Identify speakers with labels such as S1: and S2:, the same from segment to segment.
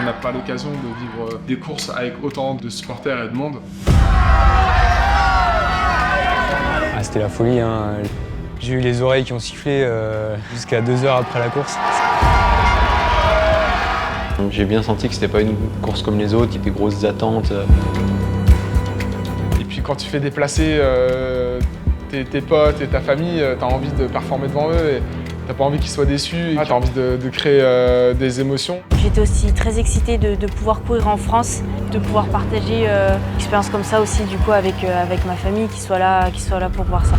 S1: n'a pas l'occasion de vivre des courses avec autant de supporters et de monde.
S2: Ah, c'était la folie, hein. J'ai eu les oreilles qui ont sifflé jusqu'à 2 heures après la course.
S3: J'ai bien senti que c'était pas une course comme les autres, il y avait des grosses attentes.
S1: Et puis quand tu fais déplacer tes potes et ta famille, t'as envie de performer devant eux et t'as pas envie qu'ils soient déçus, t'as envie de créer des émotions.
S4: J'étais aussi très excitée de pouvoir courir en France, de pouvoir partager une expérience comme ça aussi du coup avec ma famille qui soit là pour voir ça.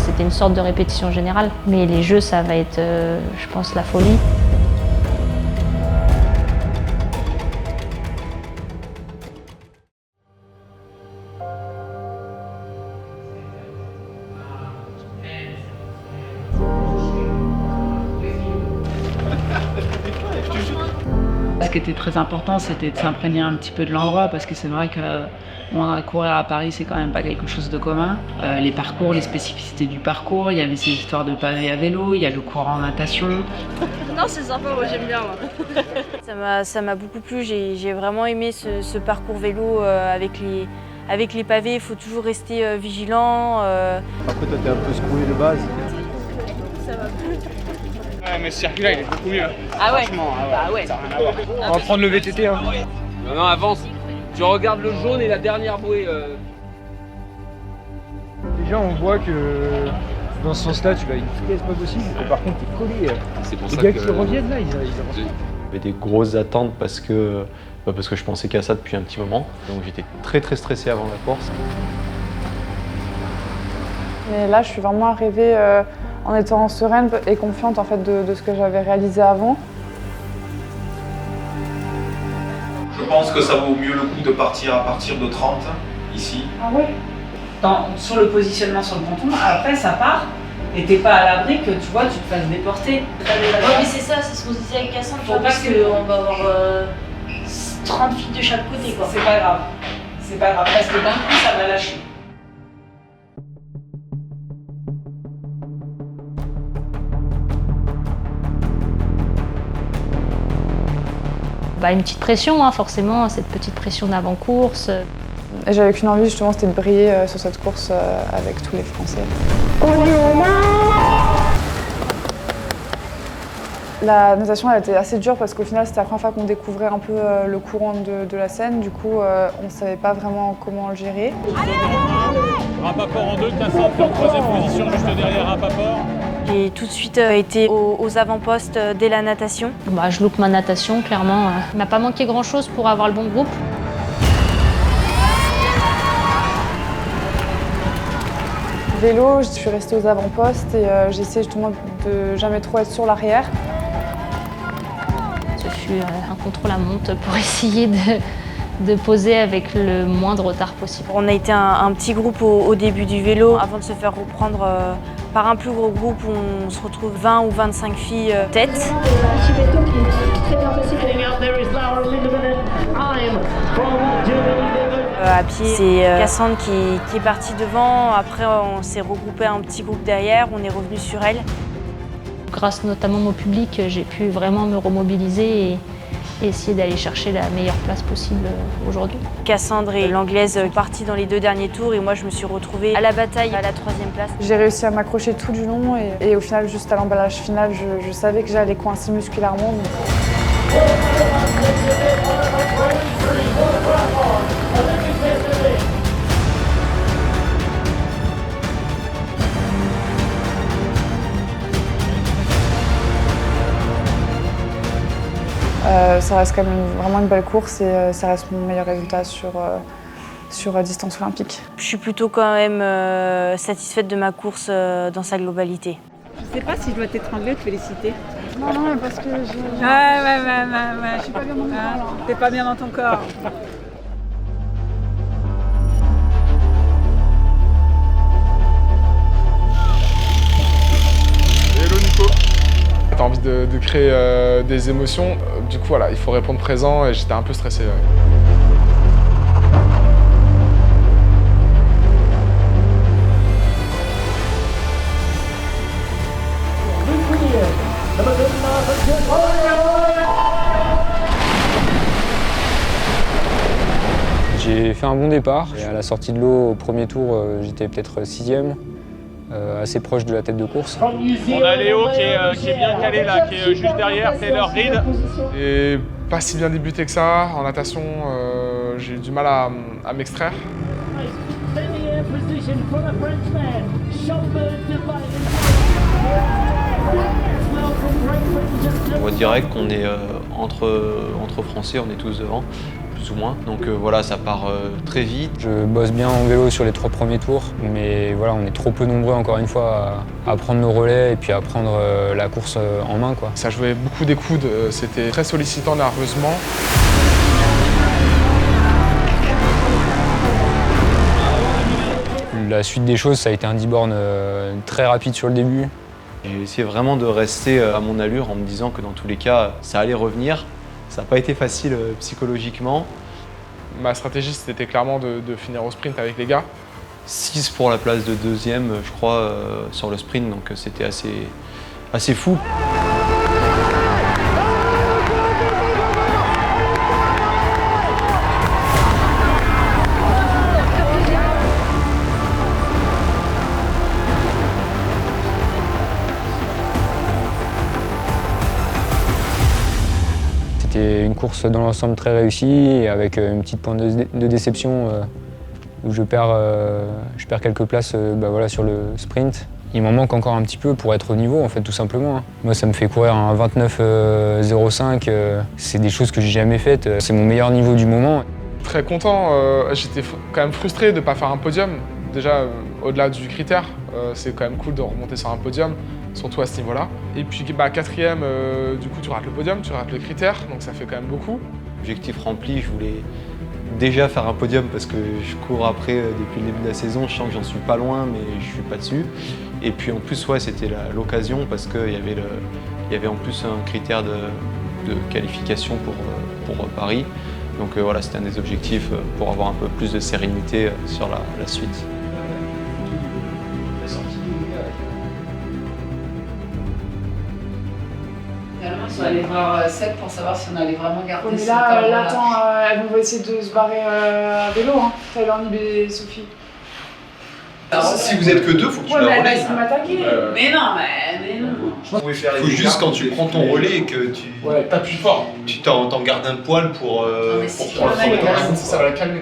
S5: C'était une sorte de répétition générale, mais les jeux, ça va être, je pense, la folie.
S6: Ce qui était très important, c'était de s'imprégner un petit peu de l'endroit, parce que c'est vrai que courir à Paris, c'est quand même pas quelque chose de commun. Les parcours, les spécificités du parcours, il y avait ces histoires de pavés à vélo, il y a le cours en natation.
S4: Non, c'est sympa, moi j'aime bien. Ça m'a beaucoup plu, j'ai vraiment aimé ce parcours vélo avec les pavés. Il faut toujours rester vigilant.
S7: Après, toi, t'es un peu secoué de base.
S4: Ça va plus.
S8: Ouais, mais ce circuit-là, il est beaucoup mieux.
S4: Ah ouais.
S8: Franchement,
S4: bah ouais.
S8: Ça n'a rien à voir.
S2: On va prendre le VTT, hein.
S8: Non, avance. Tu regardes le jaune et la dernière bouée.
S7: Déjà, on voit que dans ce sens-là, tu vas à une vitesse pas possible. Et par contre, t'es collé.
S3: C'est pour
S7: Les
S3: ça
S7: gars
S3: que
S7: qui reviennent là, ils avancent.
S3: j'avais des grosses attentes parce que je pensais qu'à ça depuis un petit moment. Donc j'étais très stressé avant la course.
S9: Mais là, je suis vraiment arrivée en étant sereine et confiante en fait, de ce que j'avais réalisé avant.
S10: Je pense que ça vaut mieux le coup de partir à partir de 30, ici.
S9: Ah ouais.
S6: Sur le positionnement sur le ponton, après ça part, et t'es pas à l'abri que tu vois, tu te fasses déporter.
S4: Ouais, mais c'est ça, c'est ce qu'on se disait avec Cassandre, parce qu'on va avoir 30 filles de chaque côté, quoi.
S6: C'est pas grave. C'est pas grave, parce que d'un coup, ça va lâcher.
S5: Bah, une petite pression, hein, forcément, cette petite pression d'avant-course.
S9: Et j'avais qu'une envie justement, c'était de briller sur cette course avec tous les Français. La natation elle était assez dure parce qu'au final c'était la première fois qu'on découvrait un peu le courant de la Seine, du coup on ne savait pas vraiment comment le gérer.
S11: Rapaport en 2, Cassandre en 3e position juste derrière Rapaport.
S4: J'ai tout de suite été aux avant-postes dès la natation.
S5: Bah, je loupe ma natation, clairement. Il m'a pas manqué grand-chose pour avoir le bon groupe.
S9: Vélo, je suis restée aux avant-postes et j'ai essayé justement de jamais trop être sur l'arrière.
S5: Ce fut un contre-la-montre pour essayer de poser avec le moindre retard possible.
S4: On a été un petit groupe au début du vélo. Avant de se faire reprendre par un plus gros groupe, on se retrouve 20 ou 25 filles tête. À pied, c'est Cassandre qui est partie devant. Après, on s'est regroupé un petit groupe derrière. On est revenu sur elle.
S5: Grâce notamment au public, j'ai pu vraiment me remobiliser et essayer d'aller chercher la meilleure place possible aujourd'hui.
S4: Cassandre et l'Anglaise sont parties dans les 2 derniers tours et moi je me suis retrouvée à la bataille à la 3e place.
S9: J'ai réussi à m'accrocher tout du long et au final, juste à l'emballage final, je savais que j'allais coincer musculairement. Ça reste quand même vraiment une belle course et ça reste mon meilleur résultat sur distance olympique.
S4: Je suis plutôt quand même satisfaite de ma course dans sa globalité.
S6: Je sais pas si je dois t'étrangler ou te féliciter.
S9: Non, mais parce que je
S6: Je suis pas bien dans mon corps. T'es pas bien dans ton corps.
S1: Hello Nico. T'as envie de créer des émotions, du coup voilà, il faut répondre présent et j'étais un peu stressé. Ouais.
S7: La
S2: fait un bon départ. Et à la sortie de l'eau, au premier tour, j'étais peut-être 6e, assez proche de la tête de course.
S11: On a Léo qui est bien calé là, qui est juste derrière, Taylor Reed.
S1: Et pas si bien débuté que ça. En natation, j'ai eu du mal à m'extraire.
S3: On voit direct qu'on est entre Français, on est tous devant, plus ou moins. Donc voilà, ça part très vite.
S2: Je bosse bien en vélo sur les 3 premiers tours, mais voilà, on est trop peu nombreux encore une fois à prendre le relais et puis à prendre la course en main, quoi.
S1: Ça jouait beaucoup des coudes, c'était très sollicitant nerveusement.
S2: La suite des choses, ça a été un 10 bornes très rapide sur le début.
S3: J'ai essayé vraiment de rester à mon allure en me disant que dans tous les cas, ça allait revenir. Ça n'a pas été facile psychologiquement.
S1: Ma stratégie, c'était clairement de finir au sprint avec les gars.
S3: 6 pour la place de 2e, je crois, sur le sprint, donc c'était assez fou.
S2: C'était une course dans l'ensemble très réussie, avec une petite pointe de déception où je perds quelques places voilà, sur le sprint. Il m'en manque encore un petit peu pour être au niveau, en fait, tout simplement. Moi, ça me fait courir un 29,05. C'est des choses que j'ai jamais faites. C'est mon meilleur niveau du moment.
S1: Très content. J'étais quand même frustré de ne pas faire un podium. Déjà, au-delà du critère, c'est quand même cool de remonter sur un podium, surtout à ce niveau-là. Et puis 4e, du coup, tu rates le podium, tu rates le critère, donc ça fait quand même beaucoup.
S3: Objectif rempli, je voulais déjà faire un podium parce que je cours après depuis le début de la saison. Je sens que j'en suis pas loin, mais je suis pas dessus. Et puis en plus, ouais, c'était l'occasion parce qu'il y avait en plus un critère de qualification pour Paris. Donc voilà, c'était un des objectifs pour avoir un peu plus de sérénité sur la suite.
S6: Finalement, ils sont allés voir Seb pour savoir si on allait vraiment garder
S9: Mais
S6: ce
S9: là,
S6: temps-là.
S9: attends, elles vont essayer de se barrer à vélo, hein. Taylor et Sophie.
S10: Si vous êtes que 2, faut que tu la
S9: Ouais, mais elle va
S10: relayes.
S9: essayer de m'attaquer.
S6: Mais non, mais non.
S10: Il faut juste quand tu prends ton relais et que tu
S11: T'appuies fort.
S10: tu t'en gardes un poil pour
S6: mais si tu
S10: prendre
S6: le mets,
S10: le
S1: Ça va la calmer.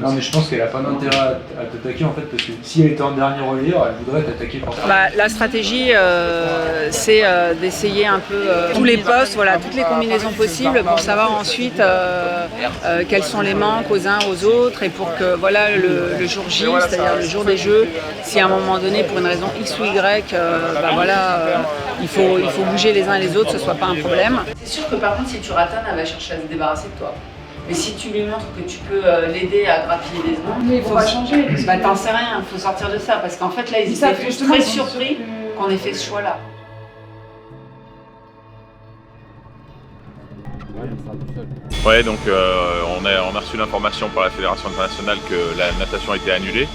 S7: Non mais je pense qu'elle a pas d'intérêt à t'attaquer en fait parce que si elle était en dernier relayeur, elle voudrait t'attaquer par terre.
S6: La stratégie, c'est d'essayer un peu tous les postes, voilà, toutes les combinaisons possibles pour savoir ensuite quels sont les manques aux uns aux autres et pour que voilà, le jour J, c'est-à-dire le jour des Jeux, si à un moment donné, pour une raison X ou Y, il faut bouger les uns et les autres, ce ne soit pas un problème. C'est sûr que par contre, si tu ratonnes, elle va chercher à se débarrasser de toi. Mais si tu lui montres que tu peux l'aider à grappiller des secondes,
S9: Mais il faut pas changer.
S6: bah t'en sais rien, il faut sortir de ça parce qu'en fait là ils
S9: Ça
S6: étaient
S9: fait
S6: tous
S9: justement,
S6: très
S9: ils sont
S6: surpris qu'on ait fait ce choix-là.
S11: Ouais, donc on a reçu l'information par la Fédération internationale que la natation a été annulée.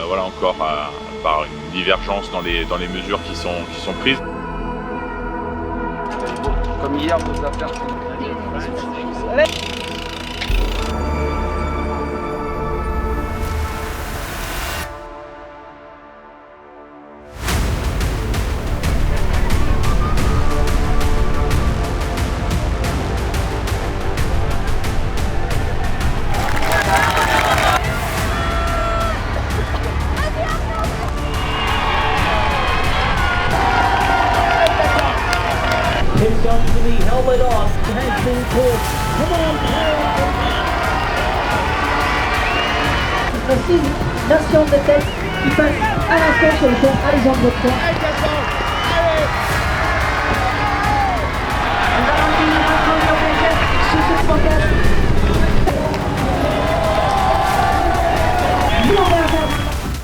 S11: Voilà, encore par une divergence dans les mesures qui sont prises.
S8: Comme hier, vos affaires sont...
S12: Nation de tête qui passe à l'instant sur le pont Alexandre Godefroy.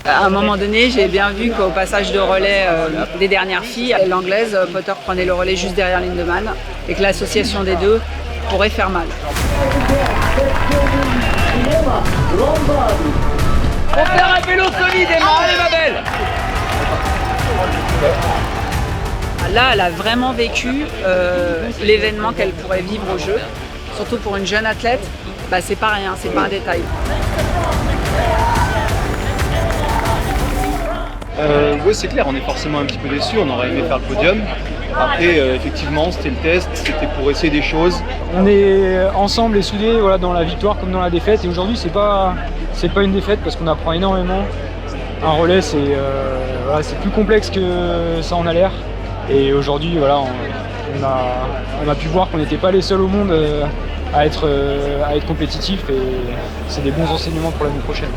S6: À un moment donné, j'ai bien vu qu'au passage de relais des dernières filles, l'anglaise Potter prenait le relais juste derrière Lindemann et que l'association des deux pourrait faire mal.
S8: On fait un vélo solide, Emma, allez ma belle.
S6: Là, elle a vraiment vécu l'événement qu'elle pourrait vivre au jeu, surtout pour une jeune athlète. c'est pas rien, c'est pas un détail.
S7: Oui, c'est clair, on est forcément un petit peu déçus, on aurait aimé faire le podium. Après, effectivement, c'était le test, c'était pour essayer des choses. On est ensemble et soudés voilà, dans la victoire comme dans la défaite. Et aujourd'hui, c'est pas une défaite parce qu'on apprend énormément. Un relais, c'est plus complexe que ça en a l'air. Et aujourd'hui, voilà, on a pu voir qu'on n'était pas les seuls au monde à être compétitifs. Et c'est des bons enseignements pour l'année prochaine.